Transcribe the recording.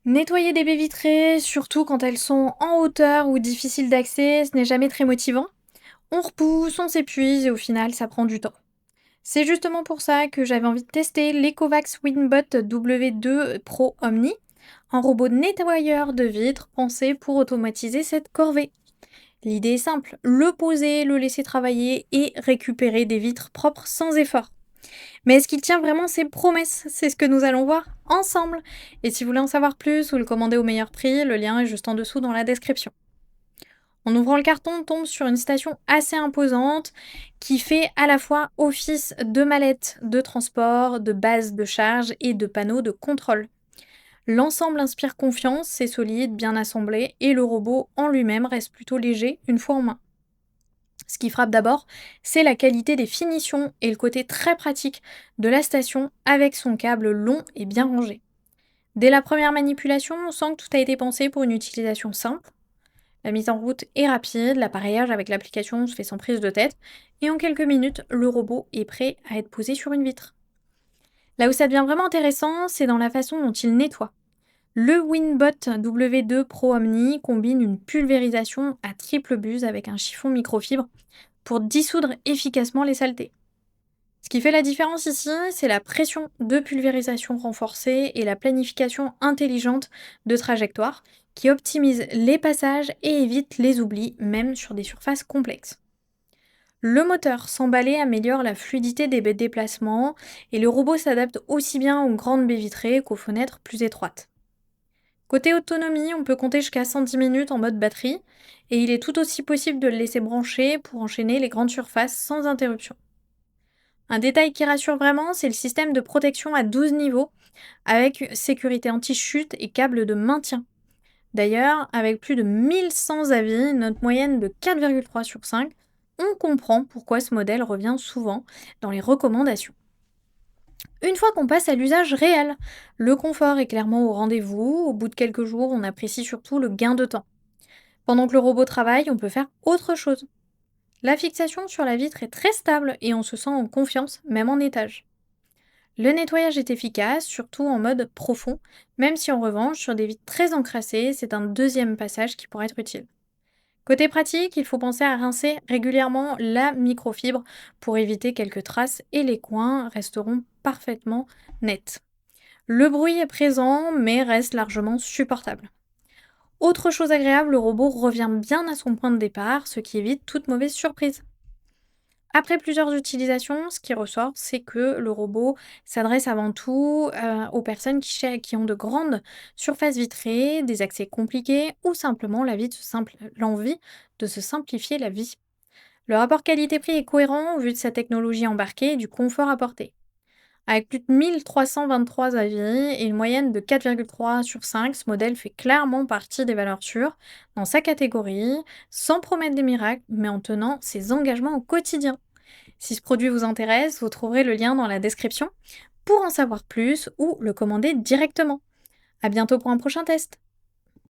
Nettoyer des baies vitrées, surtout quand elles sont en hauteur ou difficiles d'accès, ce n'est jamais très motivant. On repousse, on s'épuise et au final, ça prend du temps. C'est justement pour ça que j'avais envie de tester l'Ecovacs Winbot W2 Pro Omni, un robot nettoyeur de vitres pensé pour automatiser cette corvée. L'idée est simple, le poser, le laisser travailler et récupérer des vitres propres sans effort. Mais est-ce qu'il tient vraiment ses promesses? C'est ce que nous allons voir ensemble. Et si vous voulez en savoir plus ou le commander au meilleur prix, le lien est juste en dessous dans la description. En ouvrant le carton, on tombe sur une station assez imposante qui fait à la fois office de mallette de transport, de base de charge et de panneau de contrôle. L'ensemble inspire confiance, c'est solide, bien assemblé et le robot en lui-même reste plutôt léger une fois en main. Ce qui frappe d'abord, c'est la qualité des finitions et le côté très pratique de la station avec son câble long et bien rangé. Dès la première manipulation, on sent que tout a été pensé pour une utilisation simple. La mise en route est rapide, l'appareillage avec l'application se fait sans prise de tête, et en quelques minutes, le robot est prêt à être posé sur une vitre. Là où ça devient vraiment intéressant, c'est dans la façon dont il nettoie. Le Winbot W2 Pro Omni combine une pulvérisation à triple buse avec un chiffon microfibre pour dissoudre efficacement les saletés. Ce qui fait la différence ici, c'est la pression de pulvérisation renforcée et la planification intelligente de trajectoire qui optimise les passages et évite les oublis, même sur des surfaces complexes. Le moteur s'emballer améliore la fluidité des déplacements et le robot s'adapte aussi bien aux grandes baies vitrées qu'aux fenêtres plus étroites. Côté autonomie, on peut compter jusqu'à 110 minutes en mode batterie et il est tout aussi possible de le laisser brancher pour enchaîner les grandes surfaces sans interruption. Un détail qui rassure vraiment, c'est le système de protection à 12 niveaux, avec sécurité anti-chute et câble de maintien. D'ailleurs, avec plus de 1100 avis, notre moyenne de 4,3 sur 5, on comprend pourquoi ce modèle revient souvent dans les recommandations. Une fois qu'on passe à l'usage réel, le confort est clairement au rendez-vous. Au bout de quelques jours, on apprécie surtout le gain de temps. Pendant que le robot travaille, on peut faire autre chose. La fixation sur la vitre est très stable et on se sent en confiance, même en étage. Le nettoyage est efficace, surtout en mode profond, même si en revanche, sur des vitres très encrassées, c'est un deuxième passage qui pourrait être utile. Côté pratique, il faut penser à rincer régulièrement la microfibre pour éviter quelques traces et les coins resteront parfaitement nets. Le bruit est présent, mais reste largement supportable. Autre chose agréable, le robot revient bien à son point de départ, ce qui évite toute mauvaise surprise. Après plusieurs utilisations, ce qui ressort, c'est que le robot s'adresse avant tout aux personnes qui ont de grandes surfaces vitrées, des accès compliqués ou simplement l'envie de se simplifier la vie. Le rapport qualité-prix est cohérent au vu de sa technologie embarquée et du confort apporté. Avec plus de 1323 avis et une moyenne de 4,3 sur 5, ce modèle fait clairement partie des valeurs sûres dans sa catégorie, sans promettre des miracles, mais en tenant ses engagements au quotidien. Si ce produit vous intéresse, vous trouverez le lien dans la description pour en savoir plus ou le commander directement. À bientôt pour un prochain test.